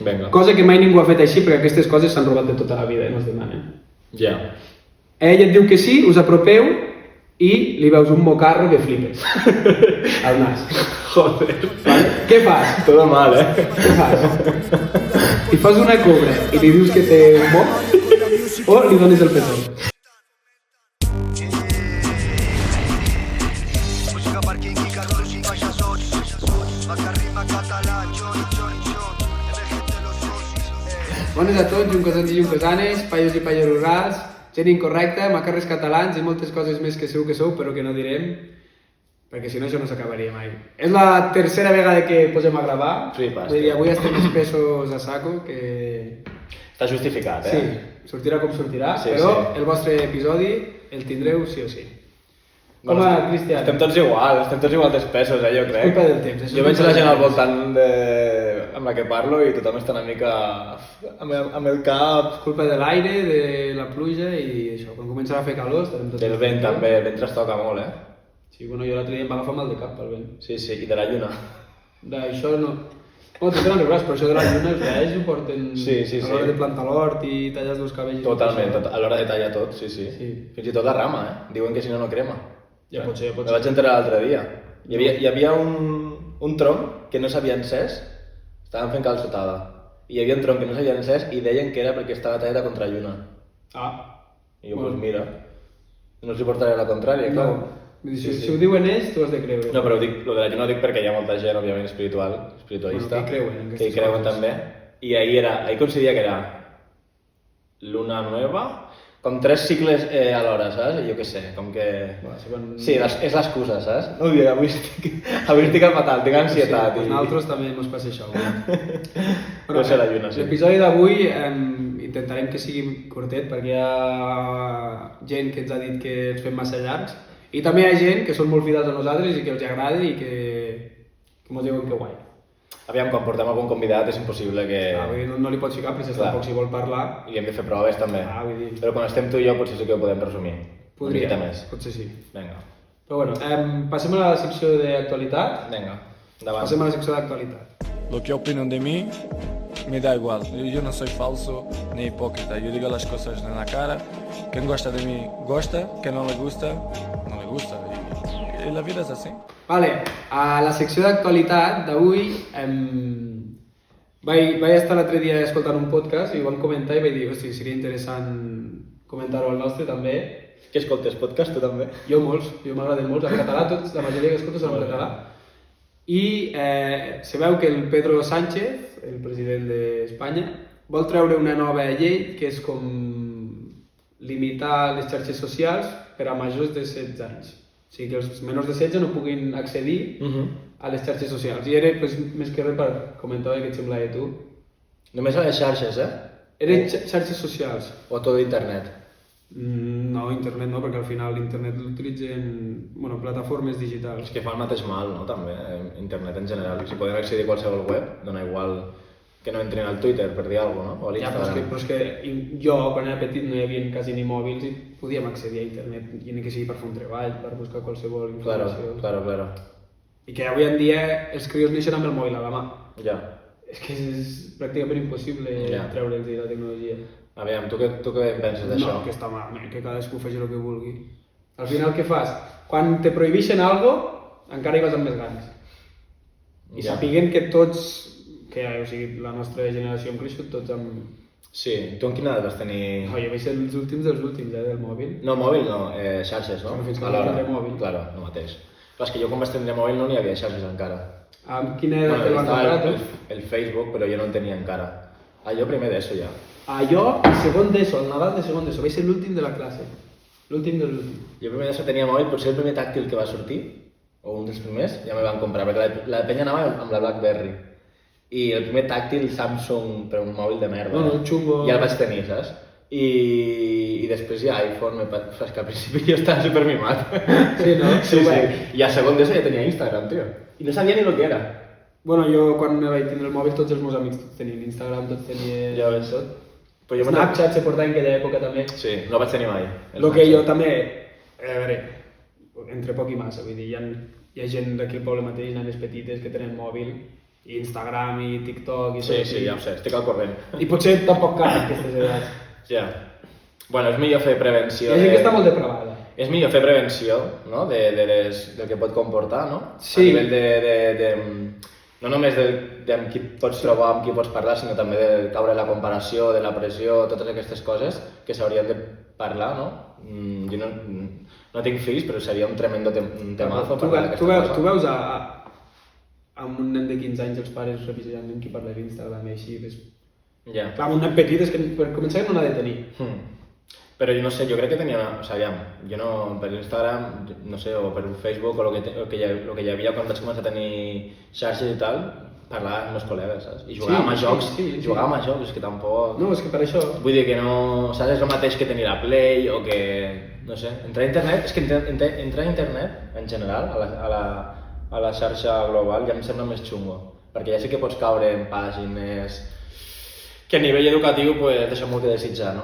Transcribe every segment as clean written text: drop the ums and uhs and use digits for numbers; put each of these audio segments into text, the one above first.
Vinga. Cosa que mai ningú ha fet així, perquè aquestes coses s'han robat de tota la vida, no es demanen. Ja. Ell et diu que sí, us apropeu i li veus un mocarro que flipes. Al nas. Joder. Vale? Què fas? Todo mal, Què fas? Li fas una cobra i li dius que té un bo o li dones el petó? Bones a tots, juncosans i juncosanes, paios i paios rurals, gent incorrecta, macarres catalans i moltes coses més que segur que sou, però que no direm, perquè si no això no s'acabaria mai. És la tercera vegada que posem a gravar, Flipas, vull dir, avui estem espessos a saco, que... Està justificat, Sí, sortirà com sortirà, Sí, però sí. el vostre episodi el tindreu sí o sí. Bueno, Home, Cristian, estem tots igual d'espessos, jo crec. culpa del temps. és Jo veig culpa la del gent al temps. voltant amb la que parlo i tothom està una mica amb el cap Culpa de l'aire, de la pluja i això, quan començarà a fer calor estarem tots... del vent també, el vent trastoca molt, Sí, bueno, jo l'altre dia em va agafar mal de cap pel vent. Sí, i de la lluna. D'això no... Bueno, tu te n'en riuràs, però això de la lluna els vells ho porten Sí, a l'hora de plantar l'hort i tallar els cabells. Totalment, a l'hora de tallar tot, sí. Sí. Fins i tot la rama, Diuen que si no, no crema. Ja pot ser, ja pot Me ser. vaig enterar l'altre dia. Hi havia un tronc que no s'havia encès, estaven fent calçotada, i hi havia un tronc que no s'havia encès i deien que era perquè estava tallat a contralluna. Ah. I jo, doncs mira, no els hi portaré la contrària, clar. No. Vull dir, si ho diuen ells, tu has de creure. No, però lo de la lluna ho dic perquè hi ha molta gent, òbviament, espiritualista, Bueno, que creuen en que hi aquestes creuen coses. també. I ahir coincidia que era luna nueva, com 3 cicles alhora, saps? Jo què sé, com que... Bueno, si van- Sí, és l'excusa, saps? No ho diré, avui estic fatal, tinc ansietat. Sí, nosaltres també ens passa això. Deu ser la lluna, sí. L'episodi d'avui intentarem que sigui curtet perquè hi ha gent que ens ha dit que els fem massa llargs i també hi ha gent que són molt fidels a nosaltres i que els agrada i que ens diuen que guai. Aviam, quan portem algun convidat és impossible que... Vull dir, no li pots ficar pressa Clar. tampoc si vol parlar. I hem de fer proves també. Vull dir, Però quan estem tu i jo potser sí que ho podem resumir. Una miqueta més. potser sí. Vinga, Però bueno, passem a la secció d'actualitat. vinga, endavant. Passem a la secció d'actualitat. Lo que opinan de mí me da igual. Yo no soy falso ni hipócrita. Yo digo las cosas en la cara. Quien gosta de mí gosta, quien no le gusta, no le gusta. Y la vida es así. Vale, a la secció d'actualitat d'avui vaig estar l'altre dia escoltant un podcast i ho vam comentar i vaig dir, hosti, seria interessant comentar-ho al nostre també. Que escoltes podcast tu també? Jo molts, m'agraden molts, en català tots, la majoria que escolto són en català. I se veu que el Pedro Sánchez, el president d'Espanya, vol treure una nova llei que és com limitar les xarxes socials per a majors de 16 anys. O sigui, que els menors de 16 no puguin accedir a les xarxes socials. I era pues, més que res per comentar què et semblava a tu. Només a les xarxes, Eren xarxes socials. O a tot internet? No, internet no, perquè al final l'internet l'utilitzen plataformes digitals. És que fa el mateix mal, no? També, internet en general. Si poden accedir a qualsevol web, dona igual que no entrin al Twitter, per dir alguna cosa, no? O a Ja, l'Instagram. però és que jo, quan era petit, no hi havia quasi ni mòbils i podíem accedir a internet, i ni que sigui per fer un treball, per buscar qualsevol informació. Claro. I que avui en dia els crios neixen amb el mòbil a la mà. Ja. És que és pràcticament impossible treure'ls de la tecnologia. Aviam, tu què en penses d'això? No, que està malament, que cadascú faci el que vulgui. Al final, què fas? Quan te prohibeixen alguna cosa, encara hi vas amb més ganes. I sapiguen que tots, o sigui, la nostra generació hem crescut tots amb... Sí, tu en quina edat vas tenir... No, jo vaig ser els últims dels últims, del mòbil. No, mòbil no, xarxes, no? Però fins que no Alhora. tindré mòbil. Claro, el mateix. Clar, és que jo quan vaig tenir mòbil no n'hi havia xarxes encara. Amb quina edat te van comprar, tu? el Facebook, però jo no en tenia encara. Jo primer d'ESO ja. Jo, segon d'ESO, el Nadal de segon d'ESO, vaig ser l'últim de la classe. L'últim de l'últim. Jo primer d'ESO tenia mòbil, potser el primer tàctil que va sortir, o un dels primers, ja me van comprar, perquè la penya anava amb la BlackBerry. I el primer tàctil Samsung, però un mòbil de merda. Bueno, un xungo. Ja el vaig tenir, saps? I després ja iPhone, és que al principi jo estava supermimat. Sí, no? Sí. I a segon d'ESO ja tenia Instagram, tio. I no sabia ni el que era. Bueno, jo quan me vaig tindre el mòbil tots els meus amics tots tenien Instagram, tots tenien... Ja ves. tot. Però jo Snapchat se portava en aquella època també. Sí, no el vaig tenir mai. El que jo també, a veure, entre poc i massa, vull dir, hi ha gent d'aquí al poble mateix, nanes petites que tenen mòbil i Instagram i TikTok i Sí, tot. sí, ja ho sé, estic al corrent. I potser tampoc cal aquestes edats. Ja. Bueno, és millor fer prevenció. Hi ha gent que està molt depravada. És millor fer prevenció, no?, del que pot comportar, no? Sí. A nivell de no només de amb qui pots trobar, amb qui pots parlar, sinó també de caure en la comparació, de la pressió, totes aquestes coses que s'haurien de parlar, no? Jo no tinc fills, però seria un tremendo temazo parlar d'aquesta cosa. Tu veus a un nen de 15 anys els pares revisant amb qui parla d'Instagram i així. Ja. Clar, un nen petit és que per començar no n'ha de tenir. Però jo no sé, jo crec que tenia... O sigui, jo no... Per Instagram, no sé, o per Facebook, o el que hi havia quan vaig començar a tenir xarxes i tal, parlava amb meus col·legues, saps? I jugàvem a jocs, jugàvem a jocs, és que tampoc... No, és que per això... Vull dir que no... Saps? És el mateix que tenir la Play o que... No sé, entrar a internet... És que entrar a internet, en general, a la xarxa global, ja em sembla més xungo. Perquè ja sí que pots caure en pàgines... que a nivell educatiu pues, deixa molt que desitjar, no?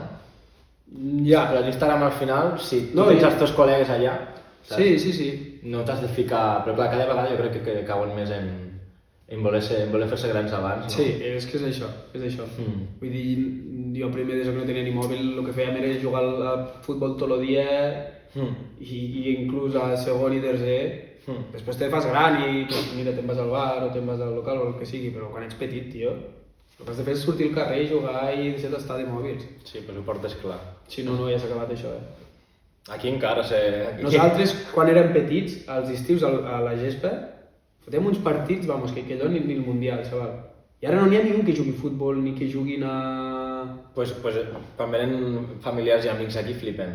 Ja. Però l'Instagram al final, si tu No, tens els teus col·legues allà, saps? Sí. No t'has de ficar... Però clar, cada vegada jo crec que cauen més en voler fer-se grans abans, no? Sí, és que és això, Vull dir, jo primer des que no tenia ni mòbil, el que fèiem era jugar al futbol tot el dia i inclús a segon i tercer. Després te fas gran i pues, mira, te'n vas al bar o te'n vas al local o el que sigui, però quan ets petit, tio, el que has de fer és sortir al carrer i jugar i deixar d'estar de mòbils. Sí, però ho portes clar. Si no, ja s'ha acabat això, Aquí encara sé... Nosaltres, quan érem petits, als estius a la gespa, fotem uns partits, vamos, que allò ni el Mundial, xaval. I ara no n'hi ha ningú que jugui futbol ni que juguin a... Pues, quan venen familiars i amics aquí flipen.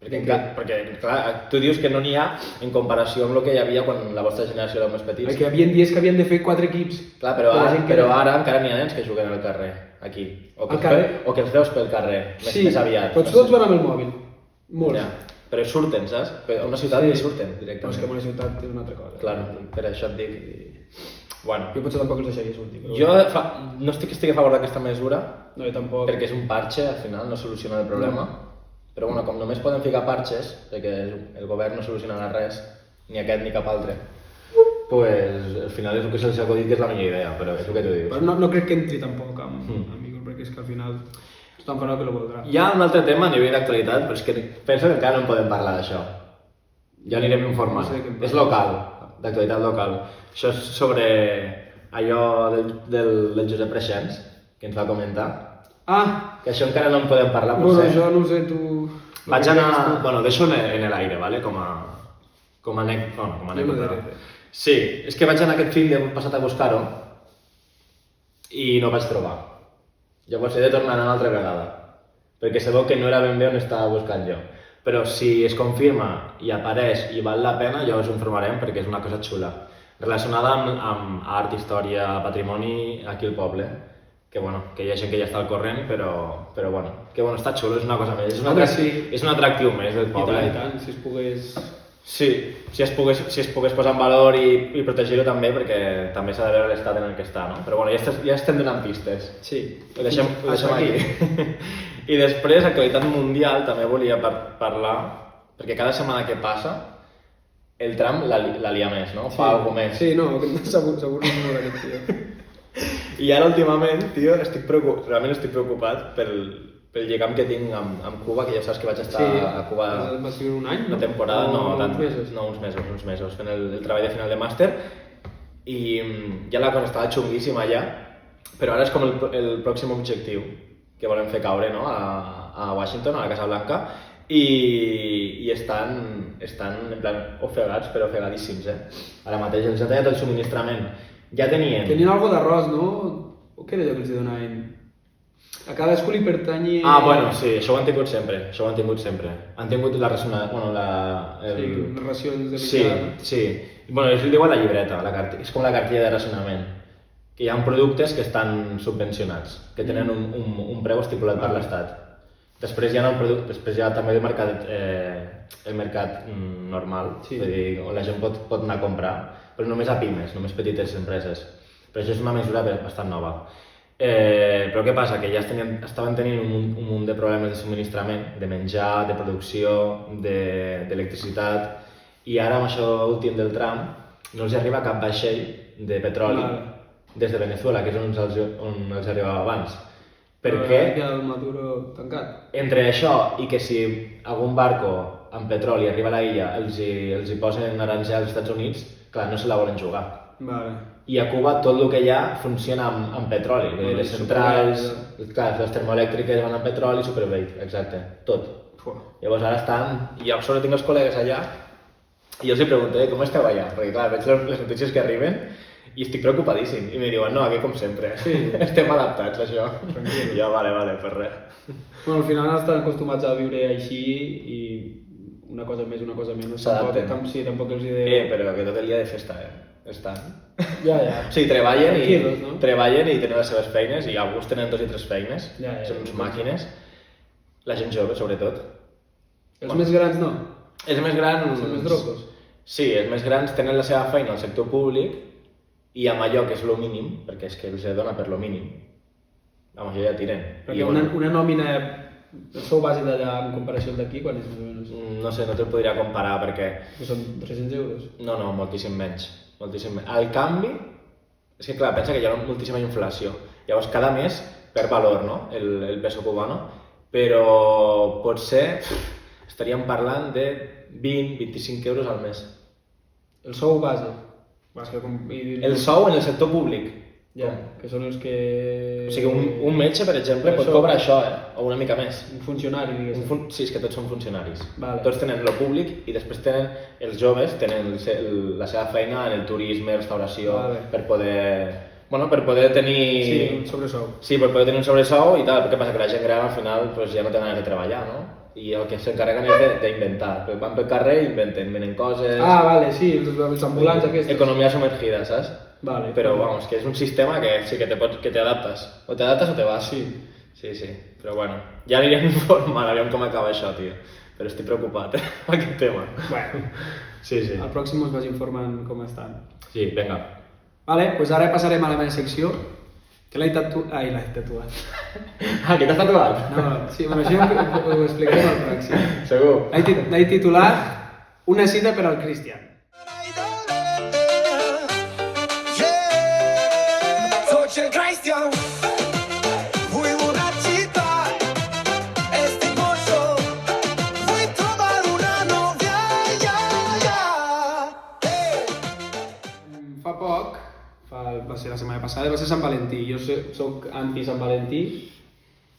Perquè, clar, tu dius que no n'hi ha en comparació amb el que hi havia quan la vostra generació era més petits. Perquè hi havia dies que havien de fer 4 equips. Clar, però ara encara n'hi ha nens que juguen al carrer, aquí. O que els veus pel carrer, més aviat. Però tots van amb el mòbil. Molts. Ja, però surten, saps? A una ciutat hi surten directament. Però és que en una ciutat és una altra cosa. Clar, per això et dic... Bueno. Jo potser tampoc els deixaria sortir. Jo no estic a favor d'aquesta mesura. No, jo tampoc. Perquè és un parche, al final, no soluciona el problema. Però bueno, com només poden ficar parches, perquè el govern no solucionarà res, ni aquest ni cap altre, pues al final és el que se'ls ha acudit que és la millor idea, però és el que tu dius. Però no crec que entri tampoc amb Igor, perquè és que al final tothom farà el que el voldrà. Hi ha un altre tema a nivell d'actualitat, però és que penso que encara no en podem parlar d'això. Ja anirem informant. És local, d'actualitat local. Això és sobre allò del Josep Reixens, que ens va comentar. Que això encara no en podem parlar, potser. Bueno, jo no ho sé, tu... Vaig anar... Bueno, deixo en l'aire, ¿vale? Com a anècdota. Sí, és que vaig anar aquest fill de passat a buscar-ho i no vaig trobar. Llavors he de tornar una altra vegada, perquè se veu que no era ben bé on estava buscant jo. Però si es confirma i apareix i val la pena, ja us informarem perquè és una cosa xula. Relacionada amb art, història, patrimoni aquí al poble. Que bueno, que hi ha gent que ja està al corrent, però bueno, que bueno, està xulo, és una cosa més, és un atractiu més del poble. I tant, si es pogués... Sí, si es pogués posar en valor i protegir-ho també, perquè també s'ha de veure l'estat en el que està, no? Però bueno, ja estem donant pistes. Sí. Ho deixem aquí. I després, actualitat mundial, també volia parlar, perquè cada setmana que passa, el Trump la lia més, no? Fa alguna més. Sí, no, s'avorrit molt aquest tio. I ara últimament, tio, realment estic preocupat pel lligam que tinc amb Cuba, que ja saps que vaig estar a Cuba vas viure un any, una temporada, uns mesos, fent el treball de final de màster, i ja la cosa estava xunguíssima allà, però ara és com el pròxim objectiu que volem fer caure, no? A Washington, a la Casa Blanca, i estan en plan ofegats, però ofegadíssims, Ara mateix els ha tallat el subministrament. Ja tenien algo d'arròs, no? O què era allò que els donaven? A cadascú li pertanyi... Bueno, sí, això ho han tingut sempre. Han tingut la racional... les racions de menjar. Sí. Bueno, ells li diuen la llibreta, és com la cartilla de racionament. Que hi ha productes que estan subvencionats, que tenen un preu estipulat per l'Estat. Després hi ha també el mercat normal, és a dir, on la gent pot anar a comprar, però només a pimes, només petites empreses. Però això és una mesura bastant nova. Però què passa? Que ja estaven tenint un munt de problemes de subministrament, de menjar, de producció, d'electricitat, i ara amb això últim del Trump no els arriba cap vaixell de petroli des de Venezuela, que és on els arribava abans. Perquè Que el Maduro tancat. entre això i que si algun barco amb petroli arriba a la illa els hi posen aranzels als Estats Units, clar, no se la volen jugar. Vale. I a Cuba tot el que hi ha funciona amb petroli. Vull dir, les centrals, clar, les termoelèctriques van amb petroli, superbé, exacte, tot. Llavors ara estan, i jo sobre tinc els col·legues allà, i jo els pregunté, com esteu allà? Perquè clar, veig les notícies que arriben i estic preocupadíssim. I em diuen, no, aquí com sempre, sí. Estem adaptats a això. Tranquil. I jo, vale, pues res. Bueno, al final estan acostumats a viure així i una cosa més, una cosa menys. S'adapten. Sí, tampoc els hi Però que tot el dia de festa, estan. Ja. O sigui, treballen no? Treballen i tenen les seves feines, i alguns tenen 2 i 3 feines, són uns màquines. La gent jove, sobretot. Els més grans no? Els més grans... Són més drocos? Sí, els més grans tenen la seva feina al sector públic i amb allò que és lo mínim, perquè és que els dona per lo mínim. Amb això ja tiren. Perquè una nòmina, el sou base d'allà en comparació amb d'aquí, quan és més o menys? No sé, no te'l podria comparar perquè... Que són 300 euros? No, moltíssim menys. El canvi, és que clar, pensa que hi ha moltíssima inflació. Llavors cada mes perd valor, no?, el peso cubano, però potser estaríem parlant de 20-25 euros al mes. El sou base? El sou en el sector públic. Ja, que són els que... O sigui, un metge, per exemple, pot cobrar això, o una mica més. Un funcionari, diguéssim. Sí, és que tots són funcionaris. Vale. Tots tenen lo públic i després tenen, els joves tenen la seva feina en el turisme, restauració, per poder tenir... Sí, un sobresou. Sí, per poder tenir un sobresou i tal, perquè passa que la gent gran al final pues, ja no té ganes de treballar, no? I el que s'encarreguen és d'inventar. Van pel carrer i venen coses... Ah, vale, sí, els ambulants aquests. Economia sumergida, saps? Vale. Però, vamos, que és un sistema que sí que te adaptes. O te adaptes o te vas. Sí. Però bueno, ja anirem informant, aviam com acaba això, tio. Però estic preocupat, amb aquest tema. Bueno. Sí. Al pròxim us vaig informant com estan. Sí, vinga. Vale, doncs ara passarem a la meva secció, que l'he tatuat... L'he tatuat. Que t'has tatuat? No, sí, bueno, això ho explicarem al pròxim. Segur. L'he titulat Una cita per al Cristian. Va ser la setmana passada, va ser Sant Valentí. Jo soc anti-Sant Valentí.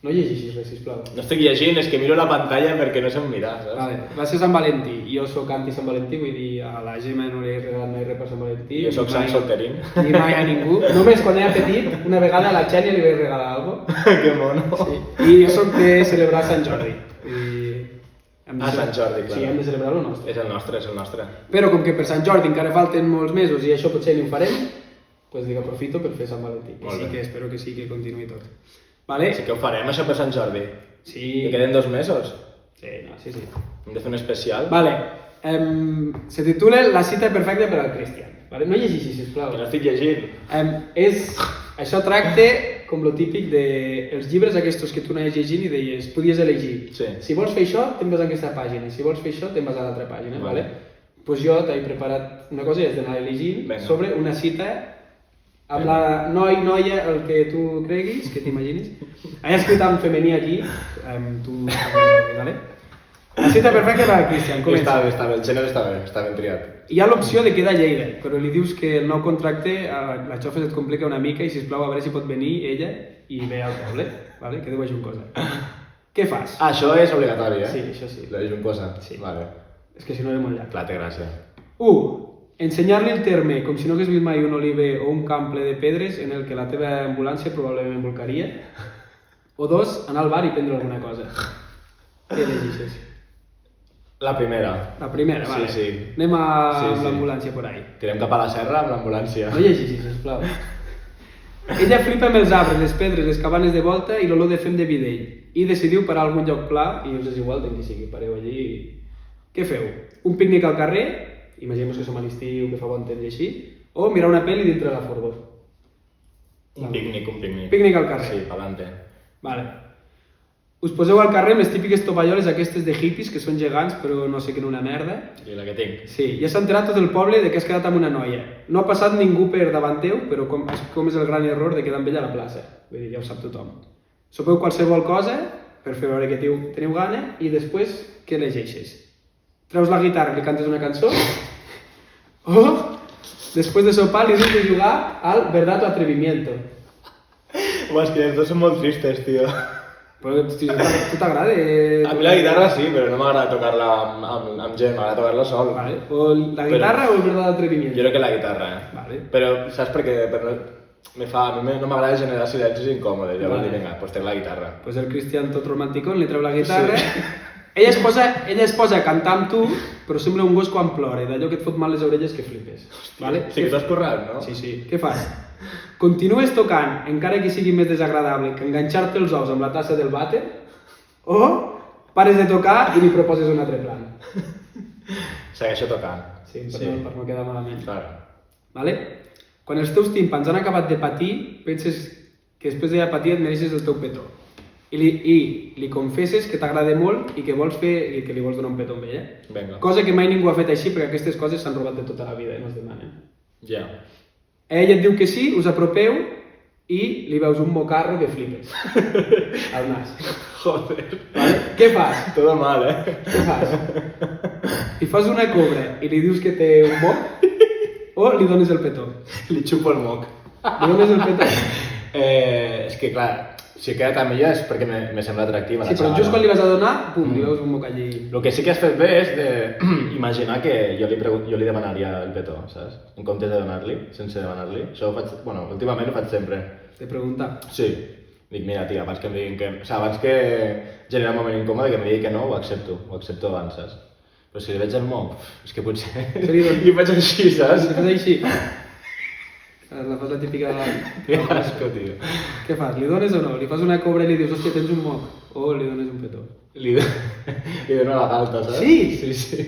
No llegeixis res, sisplau. No estic llegint, és que miro la pantalla perquè no sé on mirar, saps? Vale, va ser Sant Valentí. Jo soc anti-Sant Valentí, vull dir, a la Gemma no li he regalat mai res per Sant Valentí. Jo soc Sant Solterín. Ni mai a ningú. Només quan era petit, una vegada a la Xènia li vaig regalar alguna cosa. Que mono. Sí. I jo soc de celebrar Sant Jordi. Sant Jordi, clar. Sí, hem de celebrar el nostre. És el nostre. Però com que per Sant Jordi encara falten molts mesos i això potser ni ho farem, doncs dic, aprofito per fer Sant Valentí. Sí que espero que sí, que continuï tot. Vale? Sí que ho farem, això per Sant Jordi. Sí. Que queden 2 mesos. Sí. Hem de fer un especial. Vale. Se titula La cita perfecta per al Cristian. Vale? No llegeixis, sisplau. Que no estic llegint. Això tracta com lo típic dels llibres aquests que tu anaves llegint i deies, podies elegir. Sí. Si vols fer això, te'n vas a aquesta pàgina. Si vols fer això, te'n vas a l'altra pàgina. Vale? Pues jo t'he preparat una cosa i has d'anar elegint sobre una cita amb la noia, el que tu creguis, que t'imagines. He escrit en femení aquí, vale? La cita perfecta per al Cristian, comença. Està bé, el gènere està ben triat. Hi ha l'opció de quedar a Lleida, però li dius que el nou contracte a la xofa se't complica una mica i sisplau a veure si pot venir ella i ve al poble, vale? Que deu ajuncosa. Què fas? Això és obligatori, Sí, això sí. La ajuncosa? Sí. Vale. És que si no era molt llarg. Clar, té gràcia. 1. Ensenyar-li el terme com si no hagués vist mai un oliver o un camp ple de pedres en el que la teva ambulància probablement volcaria. O 2. Anar al bar i prendre alguna cosa. Què elegixes? La primera. La primera, vale. Sí. Anem amb l'ambulància por ahí. Tirem cap a la serra amb l'ambulància. No llegeixis, sisplau. Ella flipa amb els arbres, les pedres, les cabanes de volta i l'olor de fem de videll. I decidiu parar a algun lloc pla i us és igual de qui sigui. Pareu allí i... Què feu? Un pícnic al carrer? Imaginem que som a l'estiu, que fa bon temps i així. O mirar una pel·li dintre de la furgó. Un pícnic. Pícnic al carrer. Sí, pa'lante. Vale. us poseu al carrer amb les típiques tovalloles aquestes de hippies que són gegants però no sé què en una merda. I la que tinc. Sí, ja s'ha enterat tot el poble de que has quedat amb una noia. No ha passat ningú per davant teu, però com és el gran error de quedar amb ella a la plaça. Vull dir, ja ho sap tothom. Sopeu qualsevol cosa per fer veure que teniu gana i després què elegeixes? Treus la guitarra i li cantes una cançó o després de sopar li dius de jugar al Verdad o Atrevimiento. Home, és que els dos són molt tristes, tio. Però tu t'agrada? A mi la guitarra sí, però no m'agrada tocar-la amb gent, m'agrada tocar-la sol. Vale. O la guitarra o el Verdad o Atrevimiento? Jo crec que la guitarra, Vale. Però saps per què? A mi no m'agrada generar silencis incòmodes, llavors Vale. dic, vinga, doncs trec la guitarra. Pues el Cristian tot romanticón li treu la guitarra. Ella es posa a cantar amb tu, però sembla un gos quan plora, d'allò que et fot mal les orelles que flipes. Vale? Sí que t'has currat, no? Sí. Què fas? Continues tocant, encara que sigui més desagradable que enganxar-te els ous amb la tassa del vàter, o pares de tocar i li proposes un altre plan. Segueixo tocant. Sí, per no quedar malament. Clar. Vale? Quan els teus timpans han acabat de patir, penses que després de patir et mereixes el teu petó. I li confesses que t'agrada molt i que vols fer i que li vols donar un petó amb ella. Vinga. Cosa que mai ningú ha fet així perquè aquestes coses s'han robat de tota la vida i no es demanen. Ja. Ella et diu que sí, us apropeu i li veus un mocarro que flipes al nas. Joder. Vale? Què fas? Todo mal, Què fas? Li fas una cobra i li dius que té un moc o li dones el petó? Li xupo el moc. Li dones el petó? És que clar, si he quedat amb ella és perquè me sembla atractiva. Sí, però just quan li vas a donar, pum, li veus un moc allí. El que sí que has fet bé és d'imaginar que jo li demanaria el petó, saps? En comptes de donar-li, sense demanar-li. Això ho faig, bueno, últimament ho faig sempre. De preguntar. Sí. Dic, mira, tia, abans que em diguin que... O sigui, abans que genera un moment incòmode, que em digui que no, ho accepto abans, saps? Però si li veig el moc, és que potser... I faig així, saps? Si fas així, la fas la típica... Que asco, tio. Què fas? Li dones o no? Li fas una cobra i li dius, hòstia, tens un moc? O li dones un petó? Li dono la galta, saps? Sí? Sí.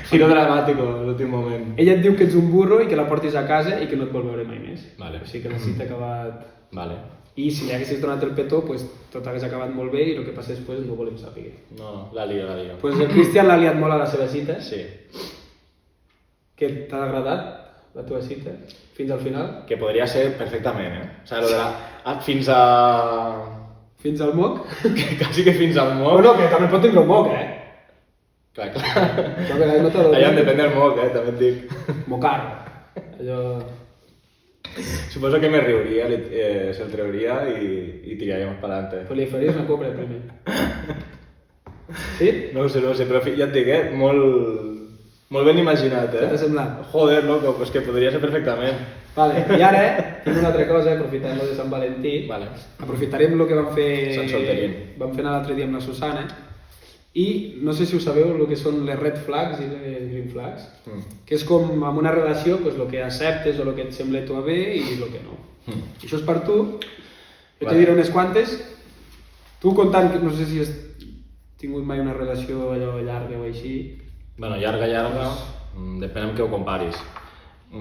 Giro dramàtico, l'últim moment. Ella et diu que ets un burro i que la portis a casa i que no et vol veure mai més. Vale. O sigui que la cita ha acabat... Vale. I si li haguessis donat el petó, pues, tot hagués acabat molt bé i el que passa després no ho volem saber. No, la lio. Pues el Cristian l'ha liat molt a la seva cita. Sí. Què t'ha agradat, la teva cita? Fins al final? Que podria ser perfectament, O sigui, lo de fins a... Fins al moc? Quasi que fins al moc. Bueno, que també pot tindre un moc, Clar. No, que no te lo Allà depèn del moc, també et dic. Mocar. Allò... Suposo que me riuria, se'l treuria i tiraríem per adelante. Però li faries una cobra primer. Sí? No ho sé, però ja et dic, molt ben imaginat, Què t'ha semblat? Joder, loco, pues que podria ser perfectament. Vale, i ara tinc una altra cosa, aprofitant lo de Sant Valentí. Vale. Aprofitarem el que vam fer... Sant Solterín. Vam fer l'altre dia amb la Susana. I no sé si ho sabeu, el que són les red flags i les green flags. Que és com amb una relació, pues, el que acceptes o el que et sembla tu a bé i el que no. I això és per tu. Jo te diré unes quantes. Tu contant que no sé si has tingut mai una relació allò llarga o així. Bueno, llarga, depèn amb què ho comparis.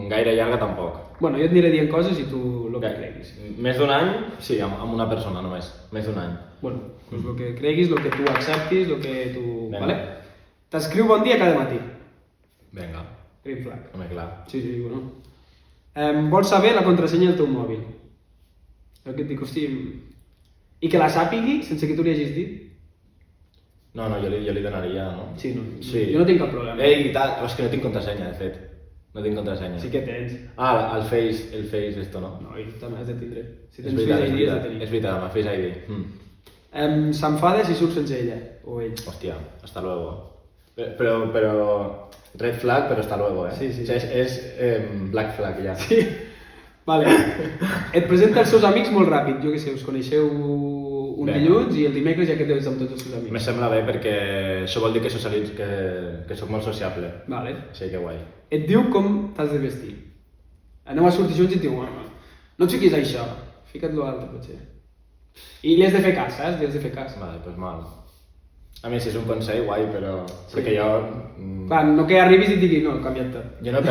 Gaire llarga tampoc. Bueno, jo et aniré dient coses i tu el que creguis. Més d'un any, sí, amb una persona només. Més d'un any. Bueno, pues el que creguis, el que tu acceptis, el que tu... Vinga. Vale? T'escriu bon dia cada matí. Vinga, Green flag. home, clar. Sí, bueno. Vols saber la contrasenya del teu mòbil. El que et dic, hosti... I que la sàpigui sense que tu li hagis dit. No, jo li donaria, no? Sí, no. Sí. Jo no tinc cap problema. Ei, tal, és que no tinc contrasenya, de fet. No tinc contrasenya. Sí que tens. Ah, el Face, esto, no? No, i tu també has de tindre. Si És tens veritat, Face ID has de tenir. és veritat, amb el Face ID. S'enfada si surt sense ella, o ell. Hostia, hasta luego. Pero red flag, pero hasta luego, Sí. O sea, es black flag ja. Sí. Vale. Et presenta els seus amics molt ràpid. Jo què sé, us coneixeu un dilluns i el dimecres ja quedes amb tots els seus amics. Me sembla bé perquè això vol dir que soc molt sociable. Vale. Sí, que guai. Et diu com t'has de vestir. Aneu a sortir junts i et diu, no et fiquis a això, fica't lo altre, potser. I li has de fer cas, saps? Li has de fer cas. Vale, pues mal. A mi si és un consell, guai, però... Sí. Perquè jo... Va, no que arribis i et digui, no, canvia't tot. Jo no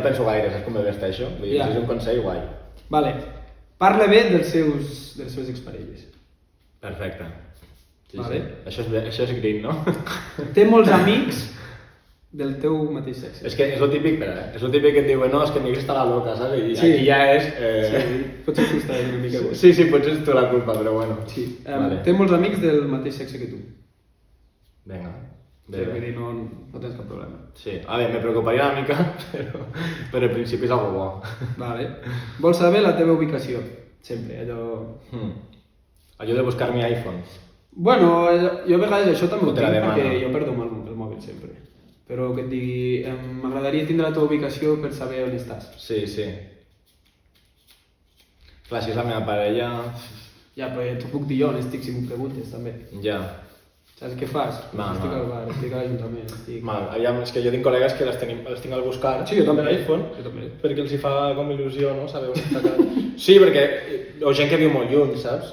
penso gaire, saps com me vesteixo? Vull dir, Ja. si és un consell, guai. Vale. Parla bé de les seves exparelles. Perfecte. Sí, Vale. sí. Això és green, no? Té molts amics del teu mateix sexe. És que és el típic, és el típic que et diuen no, és que mi està la loca, saps? I Sí. aquí ja és... Sí, potser tu estàs una mica... Sí, potser és tu la culpa, però bueno. Sí. Vale. Té molts amics del mateix sexe que tu. Vinga. Sí, vull dir, no tens cap problema. Sí, a veure, me preocuparia una mica, però en principi és algo bo. Vale. Vols saber la teva ubicació? Sempre, allò... Allò de buscar mi iPhone. Bueno, jo a vegades això també ho Te la tinc demano. perquè jo perdo el mòbil sempre. Però que et digui, m'agradaria tindre la teva ubicació per saber on estàs. Sí, sí. Clar, si és la meva parella... Ja, però t'ho puc dir jo on estic si m'ho preguntes també. Ja. Saps què fas? No, estic no. al bar, estic a l'Ajuntament, estic... Mal, aviam, és que jo tinc col·legues que les tinc al buscar. Sí, jo també. Per iPhone, Jo també. perquè els hi fa com il·lusió, no? Saber on està cada... Sí, perquè... O gent que viu molt lluny, saps?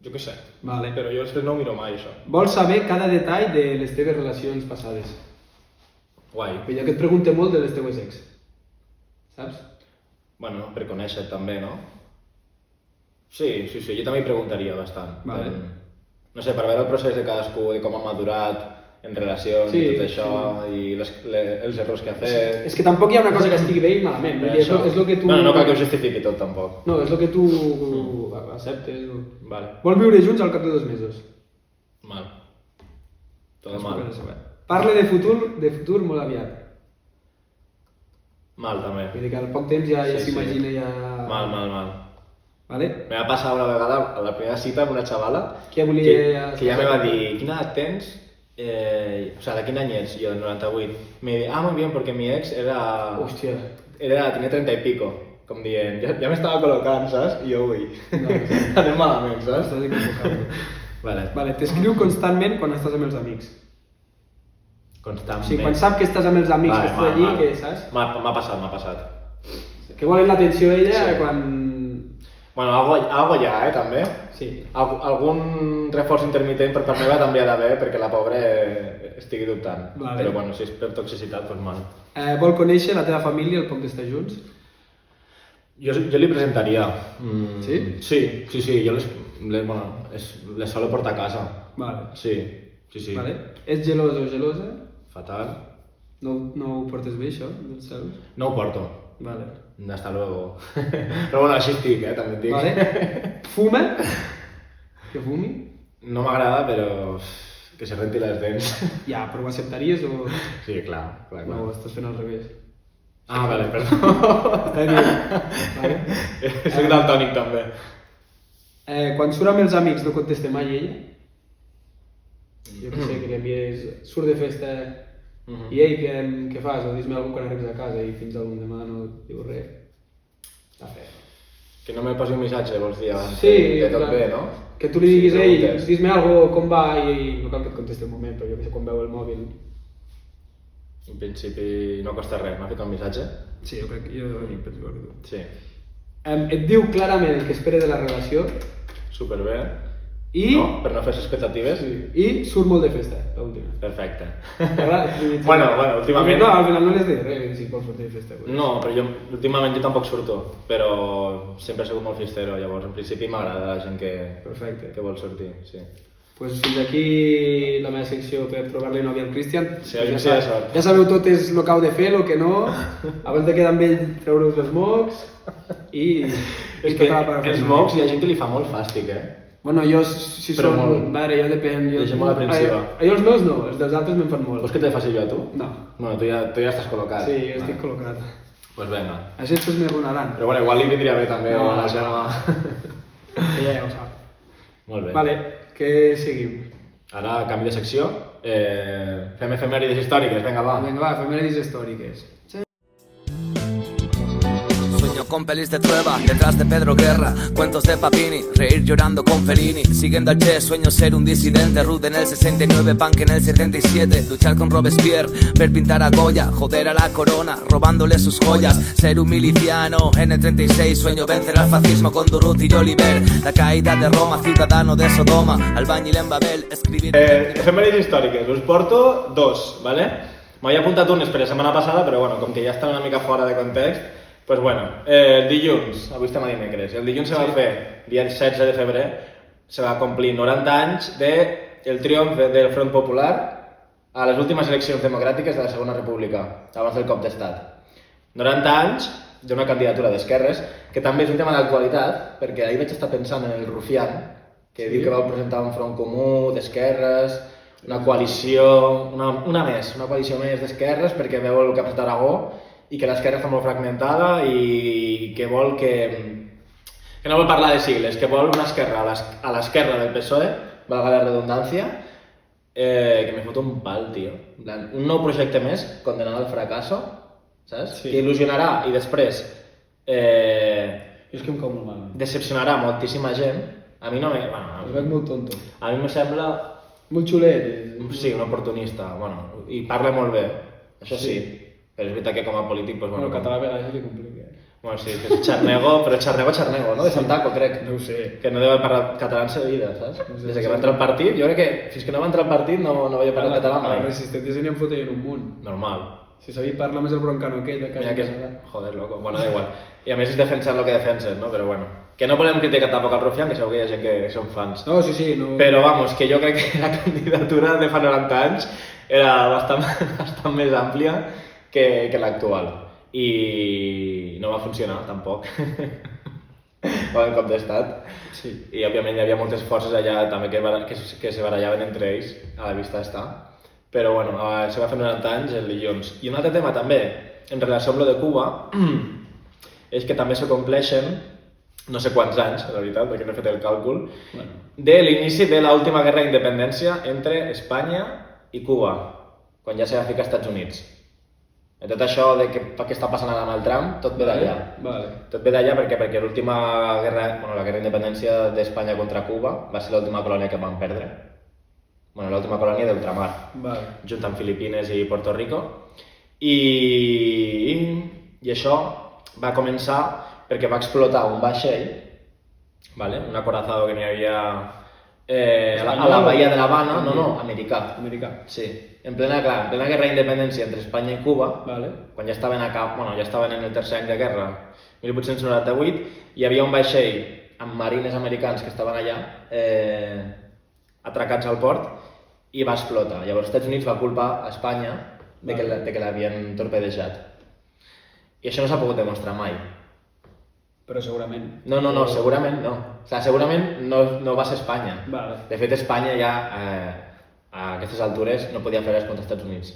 Jo què sé. Vale. Però jo després no ho miro mai, això. Vols saber cada detall de les teves relacions passades. Guai. Però jo que et pregunte molt de les teues ex. Saps? Bueno, per conèixer també, no? Sí, jo també hi preguntaria bastant. Vale. No sé, per veure el procés de cadascú, de com ha madurat en relacions Sí, i tot això, i els errors que ha fet... És que tampoc hi ha una cosa que estigui bé i malament. Vull dir, és lo que tu... Bueno, no cal que ho justifiqui tot, tampoc. No, és el que tu acceptes. Vale. Vol viure junts al cap de 2 mesos. Mal. Tot Això mal. ho has de saber. Parle de futur molt aviat. Mal, també. Vull dir que al poc temps ja Sí, sí. s'imagina ja... Mal. Vale? Me va passar una vegada a la primera cita amb una xavala Que volia... que ja me va dir, quina edat tens? O sea, ¿de qué año es? Yo, 98. Me dice, muy bien, porque mi ex era... Hòstia. Tenía 30 y pico. Com dient, ja m'estava col·locant, saps? I jo, ui, No, anem malament, saps? Estàs equivocat. Vale. Vale, t'escriu constantment quan estàs amb els amics. O Constantment. sigui, quan sap que estàs amb els amics, que estàs allí, que saps? M'ha passat. Que volen l'atenció ella Sí. quan... Bueno, algo ja, també. Sí. Algun reforç intermitent per part meva també ha d'haver perquè la pobra estigui dubtant. Vale. Però bueno, si és per toxicitat, doncs mal. Vol conèixer la teva família al poc d'estar junts? Jo li presentaria. Sí? Sí, jo les solo portar a casa. Vale. Sí. Vale. Ets gelós o gelosa? Fatal. No ho portes bé, això, dels celos? No ho porto. Vale. Hasta luego. Però bueno, així estic, també et dic. Vale. Fuma? Que fumi? No m'agrada, però que se renti les dents. Ja, però ho acceptaries o... Sí, clar. No, ho estàs fent al revés. Ah, vale, perdó. Està dient. Vale. Soc daltònic també. Quan surt amb els amics no contesta mai ella? Jo què sé, que li envies... Surt de festa i ei, què fas? O dis-me alguna quan arribes a casa i fins al demà no diu res. Està fet. Que no me posi un missatge, vols dir, abans Sí, de tot clar. bé, no? Que tu li diguis, Sí, ei, preguntes. dis-me algo, com va, i no cal que et contesti un moment, però jo que sé, quan veu el mòbil... En principi no costa res, m'ha fet un missatge? Sí, jo crec que jo penso igual que tu. Sí. Et diu clarament el que espera de la relació Superbé. i... No? Per no fer expectatives? Sí. I surt molt de festa, l'última. Perfecte. Bueno, últimament... No, al final no les diré res, si vols sortir de festa. Pues. No, però jo últimament jo tampoc surto, però sempre he sigut molt fistero, llavors en principi m'agrada la gent Perfecte. que vol sortir, sí. Pues fins aquí la meva secció per trobar-li nòvia al Cristian. Sí, a mi sí, de sort. Ja sabeu tot és el que heu de fer, el que no. Abans de quedar amb ell, treure-us els mocs i... És que els mocs hi ha gent que li fa molt fàstic, Bueno, jo si Però són... molt. Mare, jo depèn. Deixem molt aprensiva. Jo els meus no, els dels altres me'n fan molt. Vols que te faci jo a tu? No. Bueno, tu ja estàs col·locat. Sí, jo estic col·locat. Pues vinga. Així després m'arruïnaran. Però bueno, igual li vindria bé també No. a la Gemma. Ja ho sap. Molt bé. Vale, què seguim? Ara, canvi de secció. Fem efemèrides històriques, vinga, va. Vinga, va, efemèrides històriques. Sueño con pelis de Trueba, detrás de Pedro Guerra, cuentos de Papini, reír llorando con Fellini, siguiendo al Che, sueño ser un disidente, Rude en el 69, Punk en el 77, luchar con Robespierre, ver pintar a Goya, joder a la corona, robándole sus joyas, ser un miliciano en el 36, sueño vencer al fascismo con Durruti y Oliver, la caída de Roma, ciudadano de Sodoma, albañil en Babel, escribir... Efemèrides històriques, us porto dos, ¿vale? M'havia apuntat unes per la setmana passada, però bueno, com que ja estan una mica fora de context, pues bueno, el dilluns, avui estem a dimecres, el dilluns se va fer, dia 16 de febrer, se va complir 90 anys de el triomf del Front Popular a les últimes eleccions democràtiques de la Segona República, abans del cop d'estat. 90 anys d'una candidatura d'esquerres, que també és un tema d'actualitat, perquè ahir vaig estar pensant en el Rufián, que diu que va presentar un front comú d'esquerres, una coalició, una coalició més d'esquerres, perquè veu el que ha passat a Aragó i que l'esquerra està molt fragmentada i que vol que no vol parlar de sigles, que vol una esquerra a l'esquerra del PSOE, valga la redundància, que me fot un pal, tio. Un nou projecte més, condenat al fracasso, saps? Sí. Que il·lusionarà i després És que em cau molt mal. decepcionarà moltíssima gent. A mi no me... El veig molt tonto. A mi me sembla... Molt xulet. Sí, un oportunista, bueno, i parla molt bé, això sí. Però és veritat que com a polític, doncs, Bueno, el català a vegades li complica. Bueno, sí, que és xarnego, però xarnego, no? De Santaco, crec. No ho sé. Que no deu haver parlat català en seva vida, saps? Des que va entrar al partit, jo crec que fins que no va entrar al partit no havia parlat català A mai. la resistència se n'hi en foten un munt. Normal. Si sabia parlar més el broncano aquell de casa. Mira que és... Joder, loco. Bueno, da igual. I a més és defensar el que defenses, no? Però bueno. Que no volem criticar tampoc al Rufián, que segur que hi ha gent que són fans. No, sí, no... Però, vamos, que jo crec que la candidatura de fa 90 anys era bastant més àmplia que l'actual. I no va funcionar, tampoc. Va en cop d'estat. Sí. I, òbviament, hi havia moltes forces allà també que se barallaven entre ells, a la vista està. Però, bueno, se va fer 90 anys el dilluns. I un altre tema, també, en relació amb lo de Cuba, és que també se compleixen, no sé quants anys, la veritat, perquè no he fet el càlcul, de l'inici de l'última guerra d'independència entre Espanya i Cuba, quan ja se va ficar als Estats Units. I tot això de què està passant ara amb el Trump, tot ve d'allà. Vale. Tot ve d'allà perquè l'última guerra, la guerra d'independència d'Espanya contra Cuba va ser l'última colònia que van perdre. Bueno, l'última colònia d'ultramar, junt amb Filipines i Puerto Rico. I això va començar perquè va explotar un vaixell, un acorazado que n'hi havia a la bahia de l'Havana, americà. Sí, en plena guerra d'independència entre Espanya i Cuba, quan ja estaven en el tercer any de guerra, 1898, hi havia un vaixell amb marines americans que estaven allà, atracats al port, i va explotar. Llavors els Estats Units va culpar a Espanya de que l'havien torpedejat. I això no s'ha pogut demostrar mai. Però segurament. No, segurament no. O sigui, segurament no va ser Espanya. De fet, Espanya ja a aquestes altures no podia fer res contra els Estats Units.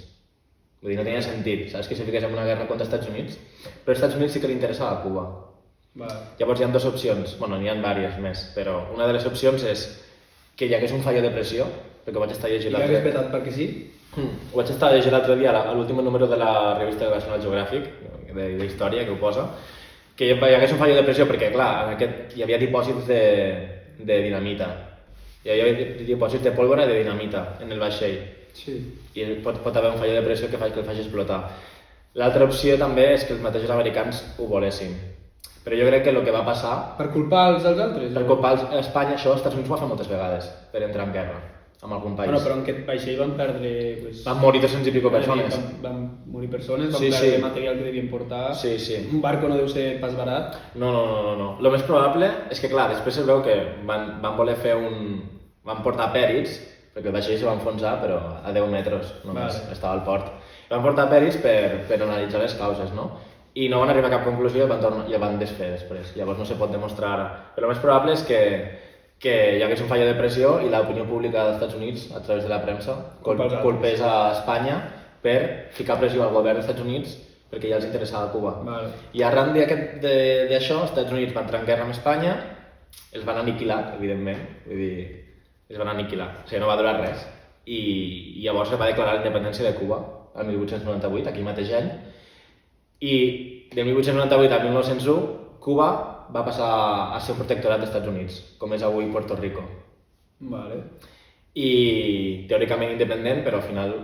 Vull dir, no tenia sentit, saps, que se fiqués en una guerra contra els Estats Units, però als Estats Units sí que li interessava Cuba. Llavors hi ha dues opcions, bueno, n'hi ha diverses més, però una de les opcions és que hi hagués un fallo de pressió, perquè ho vaig estar llegint l'altre dia. I hagués petat perquè sí? Ho vaig estar llegint l'altre dia a l'últim número de la revista de National Geographic, d'història, que ho posa, que hi hagués un fallo de pressió perquè, clar, hi havia dipòsits de dinamita. Hi havia dipòsits de pólvora i de dinamita en el vaixell. Sí. I pot haver un fallo de pressió que el faci explotar. L'altra opció també és que els mateixos americans ho volessin. Però jo crec que el que va passar... Per culpar els altres? Per culpar a Espanya, això, als Estats Units ho va fer moltes vegades, per entrar en guerra amb algun país. Bueno, però en aquest vaixell van perdre... Van morir 200 i pico persones. Van morir persones, van perdre material que devien portar... Sí. Un barco no deu ser pas barat. No. Lo més probable és que, clar, després es veu que van voler fer van portar pèrits, perquè el vaixell se va enfonsar, però a 10 metres només estava al port. Van portar pèrits per analitzar les causes, no? I no van arribar a cap conclusió i el van desfer després. Llavors no se pot demostrar... Però el més probable és que hi hagués un fallo de pressió i l'opinió pública dels Estats Units, a través de la premsa, culpés a Espanya per ficar pressió al govern dels Estats Units perquè ja els interessava Cuba. I arran d'això, els Estats Units van entrar en guerra amb Espanya, els van aniquilar, evidentment, vull dir, els van aniquilar, o sigui, no va durar res. I llavors es va declarar la independència de Cuba, el 1898, aquell mateix any, i de 1898 a 1901, Cuba va passar a ser un protectorat dels Estats Units, com és avui Puerto Rico. I teòricament independent, però al final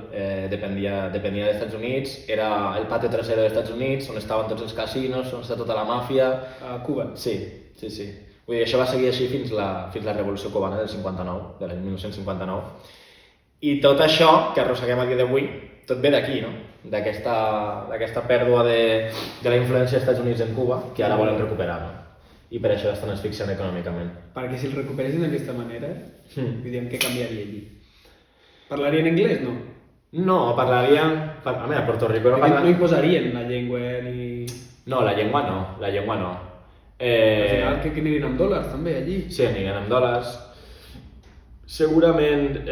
dependia dels Estats Units, era el patio trasero dels Estats Units, on estaven tots els casinos, on està tota la màfia... A Cuba? Sí. Vull dir, això va seguir així fins la Revolució Cubana del 59, de l'any 1959. I tot això que arrosseguem a dia d'avui, tot ve d'aquí, no? D'aquesta pèrdua de la influència dels Estats Units en Cuba, que ara volen recuperar, no? I per això estan asfixiant econòmicament. Perquè si el recuperessin d'aquesta manera, diríem que canviaria allí. Parlarien anglès, no? No, parlarien... A mi, a Puerto Rico no No hi parlen... posarien la llengua ni... No, la llengua no, la llengua no. Al final que anirien amb dòlars també allí. Sí, anirien amb dòlars. Segurament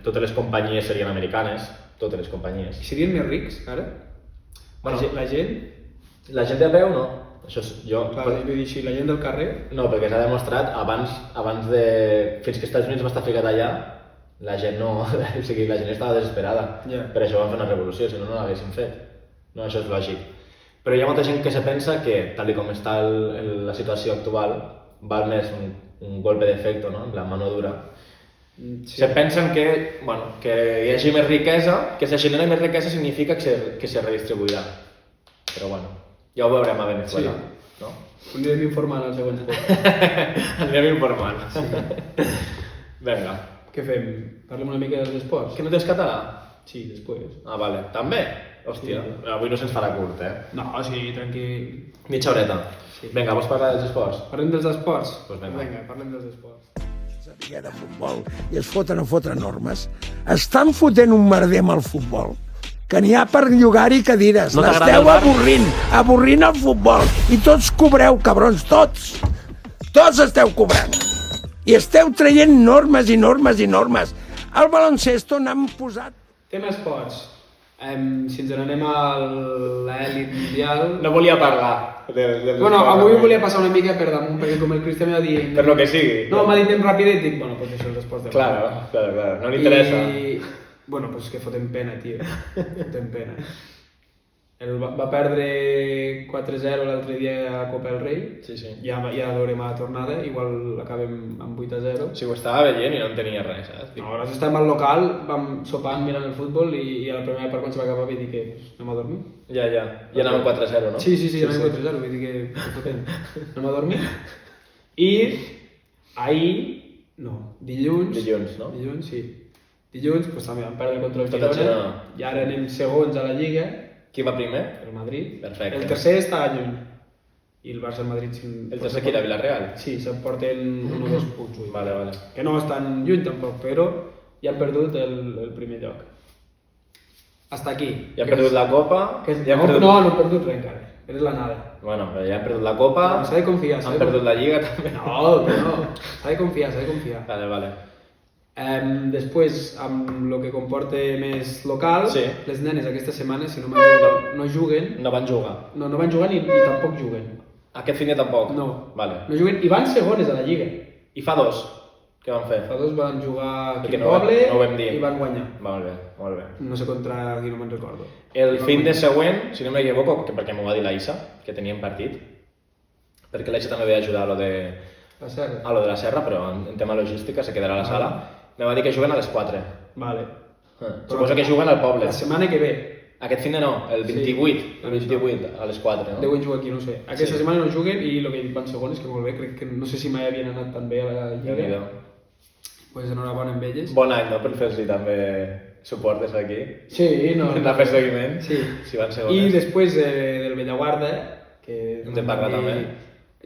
totes les companyies serien americanes, totes les companyies. I serien més rics, ara? Bueno, La gent? La gent de peu no. Això és jo... Clar, vull dir, si la gent del carrer... No, perquè s'ha demostrat abans de... Fins que Estats Units va estar ficat allà, la gent no... O sigui, la gent estava desesperada. Ja. Per això van fer una revolució, si no, no l'haguessin fet. No, això és lògic. Però hi ha molta gent que se pensa que, tal com està la situació actual, val més un golpe d'efecte, no? En la mano dura. Sí. Se pensen que, bueno, que hi hagi més riquesa, que si genera més riquesa significa que se redistribuirà. Però bueno, ja ho veurem a Venezuela. Sí. No? Anirem informant als següents pocs. Anirem informant. Sí. Vinga. Què fem? Parlem una mica dels esports? Que no tens català? Sí, després. Ah, vale. També? Hòstia, sí. Avui no se'ns farà curt, No, sí, tranquil. Mitja horeta. Sí. Vinga, vols parlar dels esports? Parlem dels esports? Pues vinga, parlem dels esports. Saber de futbol i es foten a fotre normes. Estan fotent un merder amb el futbol que n'hi ha per llogar-hi cadires. No l'esteu avorrint el futbol. I tots cobreu, cabrons, tots. Tots esteu cobrant. I esteu traient normes i normes i normes. Al baloncesto n'han posat... Tema esports. Si ens n'anem a l'elit mundial... No volia parlar. Bueno, avui volia passar una mica per damunt, perquè com el Cristian m'ha dit... Per lo que sigui. No, m'ha dit en ràpid i dic, bueno, pues això és esports de... Claro, no li interessa. I... Bueno, pues que fotem pena, tio. Fotem pena. Va perdre 4-0 l'altre dia a la Copa del Rei. Sí. Ja veurem a la tornada, igual acabem amb 8-0. Sí, ho estava veient i no en tenia res, saps? No, nosaltres estàvem al local, vam sopant mirant el futbol i a la primera part quan se va acabar vaig dir que anem a dormir. Ja. I anàvem 4-0, no? Sí, anàvem 4-0, vull dir que fotem. Anem a dormir. I ahir, no, dilluns, no? Dilluns, sí. Dilluns, doncs també vam perdre contra el Girona. I ara anem segons a la Lliga. Qui va primer? El Madrid. Perfecte. El tercer està lluny. I el Barça i el Madrid... El tercer qui era Villarreal? Sí, se'n porten 1 o 2 punts. Vale. Que no estan lluny tampoc, però ja han perdut el primer lloc. Hasta aquí. Ja han perdut la Copa... No han perdut res encara. És la nada. Bueno, però ja han perdut la Copa... No, s'ha de confiar. Han perdut la Lliga també. No. S'ha de confiar. Vale. Després, amb el que comporta més local, sí. Les nenes aquesta setmana, si no juguen... No van jugar. No van jugar ni tampoc juguen. Aquest fin de tampoc? No. Vale. No juguen i van segones a la Lliga. I fa 2? Què van fer? Fa 2 van jugar aquí al no poble no i van guanyar. Molt bé. No sé contra qui, no me'n recordo. El fin de següent, si no m'equivoco, perquè m'ho va dir la Isa, que teníem partit, perquè la Isa també ve ajudar a lo de la serra, però en tema logística se quedarà a la sala. Me va dir que juguen a les 4. Vale. Suposo que juguen al poble. La setmana que ve. Aquest fin de no, el 28. El 28 a les 4, no? Deuen jugar aquí, no sé. Aquesta setmana no juguen i el que he dit van segones, que molt bé, crec que no sé si mai havien anat tan bé a la Lliga. Pues enhorabona amb elles. Bon any, no? Per fer-li també suport des d'aquí. Sí, no. Hem de fer seguiment. Sí. Si van segones. I després del Bellaguarda, que... Hem de parlar també.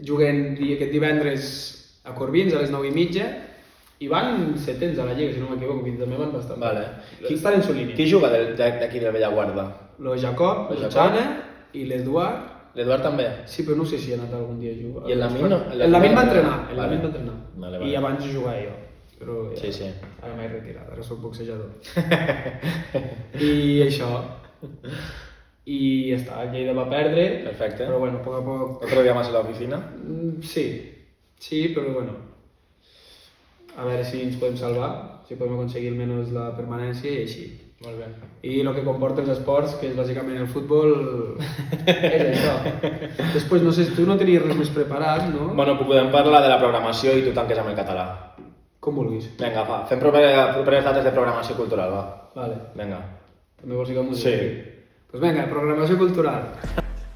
Juguen aquest divendres a Corbins a les 9:30 i van setens a la Lliga, si no m'equivoco, que també van bastant. Vale. Estan en su línia. Qui juga d'aquí del Bellaguarda? Lo Jacob, lo Xana i l'Eduard. L'Eduard també? Sí, però no sé si ha anat algun dia a jugar. I el Lamin no? El Lamin va entrenar. Vale. I abans de jugar jo. Però ja, sí. Ara m'he retirat, ara soc boxejador. I això. I ja està, el Lleida va perdre. Perfecte. Però bueno, a poc a poc... Otro día más en la oficina? Sí, però bueno. A veure si ens podem salvar, si podem aconseguir almenys la permanència i així. Molt bé. I el que comporta els esports, que és bàsicament el futbol, és això. Després, no sé, tu no tenies res més preparat, no? Bueno, podem parlar de la programació i tu tanques amb el català. Com vulguis. Vinga, va, fem properes dates de programació cultural, va. Vale. Vinga. També vols dir com Sí. Pues venga, programació cultural.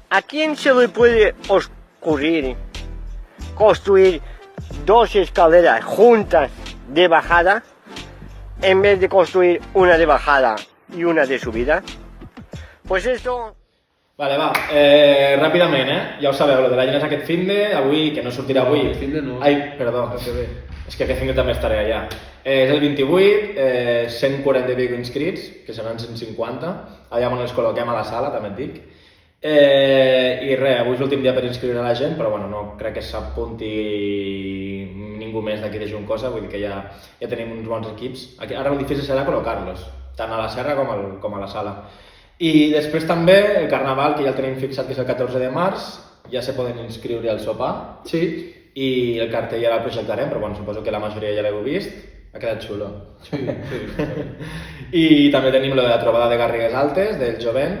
¿A quién se le puede ocurrir construir 2 escaleras juntas de bajada en vez de construir una de bajada y una de subida? Pues esto... Vale, va, ràpidament, ja ho sabeu, lo de la Llenes aquest finde, avui, que no sortirà avui... Aquest finde no. Ai, perdó. El que ve. És que aquest fin de també estaré allà. És el 28, 140 i pico inscrits, que seran 150. Allà on els col·loquem a la sala, també et dic. I res, avui és l'últim dia per inscriure la gent, però bueno, no crec que s'apunti ningú més d'aquí de Juncosa, vull dir que ja tenim uns bons equips. Ara el difícil serà col·locar-los, tant a la serra com a la sala. I després també el carnaval, que ja el tenim fixat, que és el 14 de març, ja se poden inscriure al sopar. Sí. I el cartell ja el projectarem, però bueno, suposo que la majoria ja l'heu vist. Ha quedat xulo. Sí. I també tenim la trobada de Garrigues Altes, del jovent,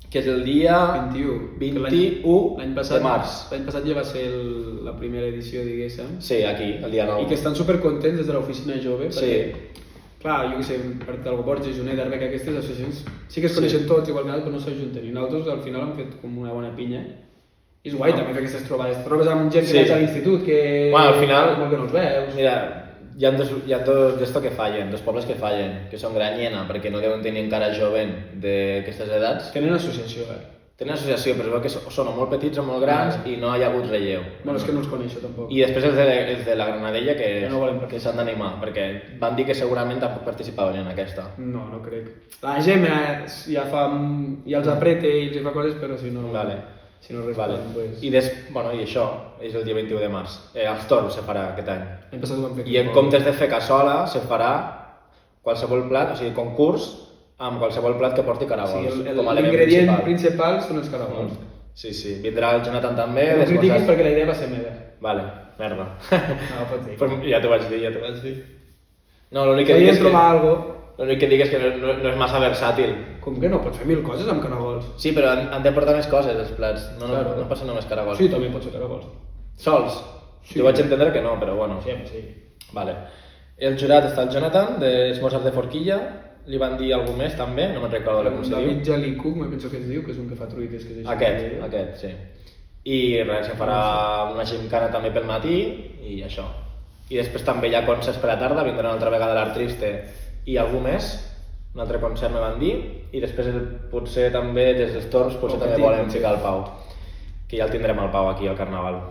que és el dia 21 de març. L'any passat ja va ser la primera edició, diguéssim. Sí, aquí, el dia 9. I que estan supercontents des de l'oficina jove, Sí. perquè, clar, jo què sé, per del Borges, Jonet, Arbeca, aquestes associacions sí que es coneixen tots igual que nosaltres, però no s'ajunten. I nosaltres al final hem fet com una bona pinya. I és guai també fer aquestes trobades. Trobes amb gent que vaig a l'institut, que bueno, al final, molt que no els veus. Mira, hi ha dos d'esto que fallen, dos pobles que fallen, que són Granyena, perquè no deuen tenir encara jovent d'aquestes edats. Tenen associació, Tenen associació, però es veu que són o molt petits o molt grans i no hi ha hagut relleu. Bueno, és que no els coneixo tampoc. I després els de la Granadella que no volen que s'han d'animar, perquè van dir que segurament tampoc participaven en aquesta. No, no crec. La gent ja els apreta i els fa coses, però si no... Vale. Si no responen, pues... I això és el dia 21 de març. Els toros se farà aquest any. L'any passat ho vam fer. I en comptes de fer cassola, se farà qualsevol plat, o sigui, concurs amb qualsevol plat que porti caragols. Sí, l'ingredient principal són els caragols. Sí, sí. Vindrà el Jonathan també. No critiquis perquè la idea va ser meva. Vale, merda. No, pots dir. Però ja t'ho vaig dir, No, l'únic que dic és que no és massa versàtil. Com que no? Pots fer 1000 coses amb caragols. Sí, però han de portar més coses, els plats. No passa només caragols. Sí, també pots fer caragols. Sols? Sí. Jo vaig entendre que no, però bueno. Sí. Vale. El jurat està el Jonathan, d'Esmorzars de Forquilla. Li van dir algú més també, no me'n recordo com se diu. David Jalicuc, me penso que es diu, que és un que fa truites. Aquest, sí. I res, se farà una gimcana també pel matí i això. I després també hi ha concerts per la tarda, vindrà una altra vegada l'Art Triste i algú més, un altre concert me van dir, i després potser també des dels Torns també volen ficar el Pau, que ja el tindrem al Pau aquí al Carnaval.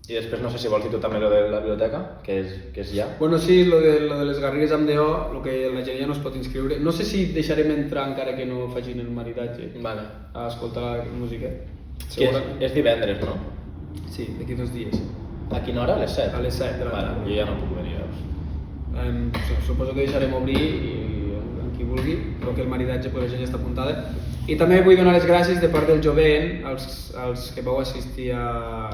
I després no sé si vols dir tu també lo de la biblioteca, que és ja. Bueno, sí, lo de les Garrigues amb DO, lo que la gent ja no es pot inscriure. No sé si deixarem entrar encara que no facin el maridatge a escoltar la música. Que és divendres, no? Sí, d'aquí 2 dies. A quina hora? A les 7? A les 7 de la tarda. Jo ja no puc venir, veus? Suposo que deixarem obrir i qui vulgui, però que el maridatge la gent ja està apuntada. I també vull donar les gràcies de part del jovent als que vau assistir a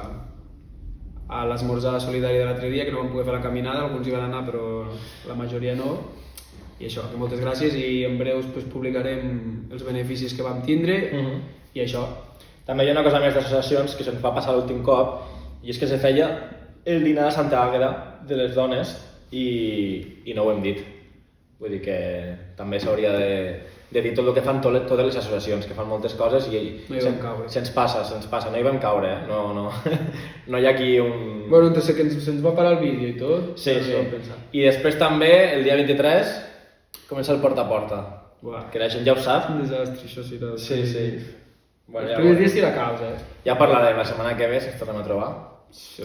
l'esmorzar solidari de l'altre dia, que no vam poder fer la caminada, alguns hi van anar però la majoria no. I això, que moltes gràcies i en breus publicarem els beneficis que vam tindre i això. També hi ha una cosa més d'associacions que se'ns va passar l'últim cop i és que se feia el dinar de Santa Àgueda de les dones i no ho hem dit. Vull dir que també s'hauria de dir tot el que fan totes les associacions, que fan moltes coses i se'ns passa, no hi vam caure, no hi ha aquí un... Bueno, entonces que se'ns va parar el vídeo i tot. Sí. I després també, el dia 23, comença el porta a porta, que la gent ja ho sap. Un desastre, això sí. Sí. Els primers dies sí la causa, Ja parlarem la setmana que ve, si ens tornem a trobar,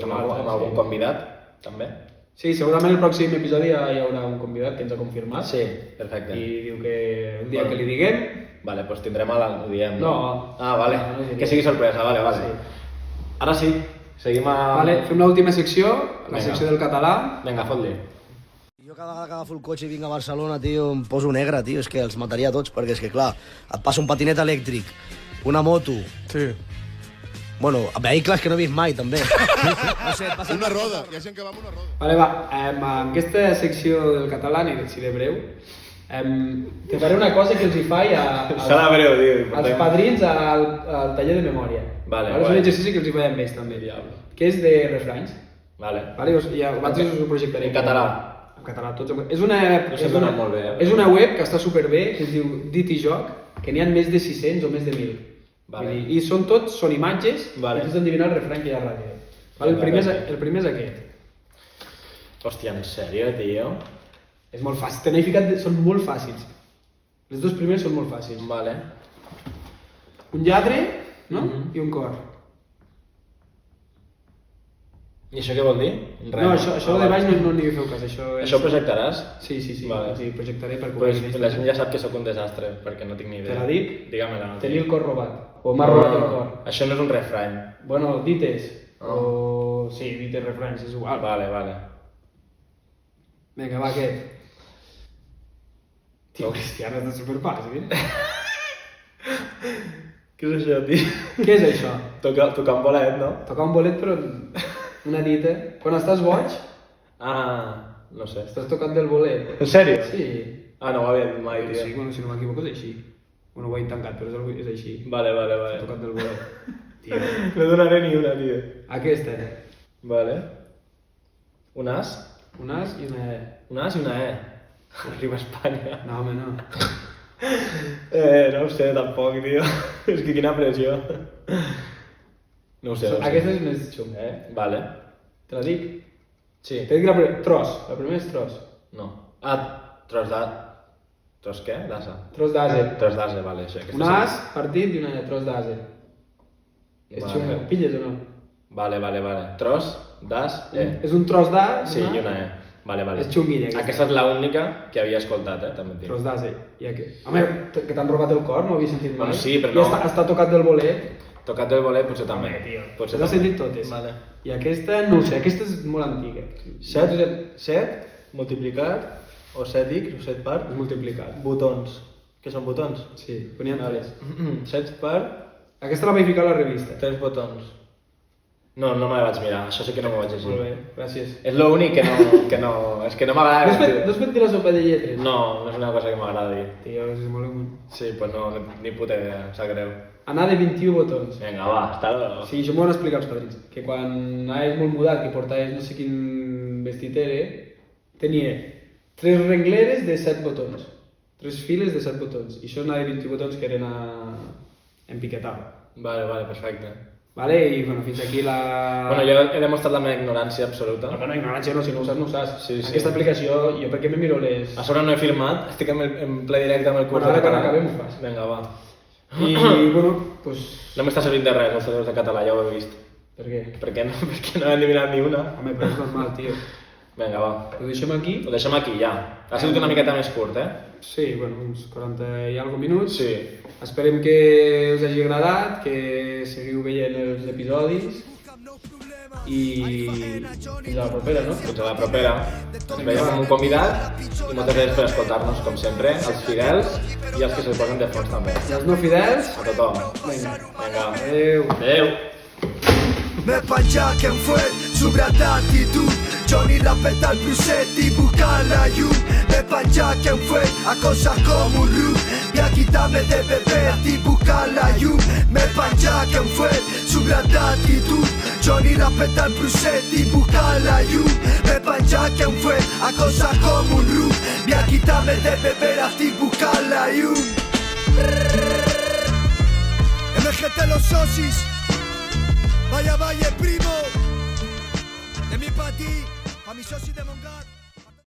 amb algun convidat, també. Sí, segurament el pròxim episodi ja hi haurà un convidat que ens ha confirmat. Sí, perfecte. I diu que el dia que li diguem... Vale, doncs tindrem ho diem. No. Ah, vale, que sigui sorpresa, vale. Ara sí, seguim a... Vale, fem l'última secció, la secció del català. Vinga, fot-li. Jo cada vegada que agafo el cotxe i vinc a Barcelona, tio, em poso negre, tio, és que els mataria tots, perquè és que, clar, et passa un patinet elèctric, una moto... Sí. Bueno, vehicles que no he vist mai, també. No sé, et passa... Una roda, hi ha gent que va amb una roda. Vale, va, en aquesta secció del català, ni si de breu, te faré una cosa que els hi faig Serà breu, tio. als padrins al taller de memòria. Vale, és un exercici que els hi faig amb ells, també, que és de refranys. Vale. Abans us ho projectaré. En català. En català, tots. És una web que està superbé, que es diu Dit i Joc, que n'hi ha més de 600 o més de 1.000. Vale. I són imatges i tu has d'endevinar el refrany que hi ha darrere. El primer és aquest. Hòstia, en sèrio, tio? És molt fàcil, te n'he ficat, són molt fàcils. Les dues primeres són molt fàcils. Vale. Un lladre, no? I un cor. I això què vol dir? No, això de baix no n'hi feu cas, això és... Això ho projectaràs? Sí, Vale. sí, projectaré per Pues la gent ja sap que sóc un desastre, perquè no tinc ni idea. Te la dic? Digue-me-la. Tenir el cor robat, o m'ha robat el cor. Això no és un refrany. Bueno, dites, o... Sí, dites, refranys, és igual. Vale. Vinga, va, aquest. Tio, Cristiano, és de superfàcil. Què és això, tio? Què és això? Tocar un bolet, no? Tocar un bolet, però una dita. Quan estàs boig, No sé. estàs tocant del bolet. En sèrio? Sí. No m'havia dit mai, tio. Sí, bueno, si no m'equivoco és així. Bueno, ho he tancat, però és així. Vale. Estàs tocant del bolet. Tio. No donaré ni una, tio. Aquesta. Vale. Un as? Un as i una E. Un as i una E. Arriba a Espanya. No, home, no. No ho sé, tampoc, tio. És que quina pressió. No ho sé. Aquesta és més xunga, Vale. Te la dic? Sí. T'he dit que tros. La primera és tros. No. Tros d'as. Tros què? D'asa. Tros d'ase. Tros d'ase, vale. Això. Un as, partit i una tros d'ase. És xunga. Pilles o no? Vale. Tros, d'as, És un tros d'as, Sí, i una E. Vale. És xunguilla, aquesta. Aquesta és l'única que havia escoltat, també et dic. Tros d'ase. Home, que t'han robat el cor, no ho havia sentit mai. Bueno, sí, però no. I està tocat del bolet. Tocat del bolet, potser també. Potser t'has sentit totes. Vale. I aquesta, no ho sé, aquesta és molt antiga. 7 multiplicat o 7x o 7 per És multiplicat. botons. Què són botons? Sí, però n'hi ha tres. 7 per Aquesta la vaig ficar a la revista. 3 botons. No me la vaig mirar, això sí que no m'ho vaig llegir. Molt bé, gràcies. És l'únic que no... És que no m'agrada. No has fet dir la sopa de lletres? No és una cosa que m'agrada dir. Tio, és molt amunt. Sí, pues no, ni puta idea, sap greu. Anar de 21 botons. Vinga, va, està... Sí, això m'ho van explicar els padrins. Que quan anaves molt mudat, que portaves no sé quin vestit era, tenia 3 rengleres de 7 botons. 3 files de 7 botons. I això és anar de 21 botons que eren en piquetava. Vale, perfecte. Vale, i bueno, fins aquí la... Bueno, jo he demostrat la meva ignorància absoluta. No, ignorància no, si no ho saps, no ho saps. Sí. Aquesta aplicació, jo per què me miro les... A sobre no he firmat, estic en ple directe amb el curs Bueno, de ara quan català. acabem ho fas. Vinga, va. I, bueno, pues... No m'està servint de res els cedors de català, ja ho he vist. Per què? Perquè no he eliminat ni una. Home, però és normal, tio. Vinga, va. Ho deixem aquí? Ho deixem aquí, ja. Ha sigut una miqueta més curt, Sí, bueno, uns 40 i alguna minuts. Sí. Esperem que us hagi agradat, que seguiu veient els episodis i fins a la propera, no? Fins a la propera. Ens veiem amb un convidat i moltes gràcies per escoltar-nos, com sempre, els fidels i els que se'ls posen de fons també. I els no fidels, A tothom. vinga. Vinga. Adéu. Adéu. Me penja que em fue sobrat d'actitud Johnny rapeta el bruset i buscant la llum Me penja que em fue a cosas com un ruc i a quitarme de beber i buscant la llum Me penja que em fue sobrat d'actitud Johnny rapeta el bruset i buscant la llum Me penja que em fue a cosas com un ruc i a quitarme de beber i buscant la llum MGT los socis Vaya, primo, de mi pa' ti, pa' mi soci de Mongat.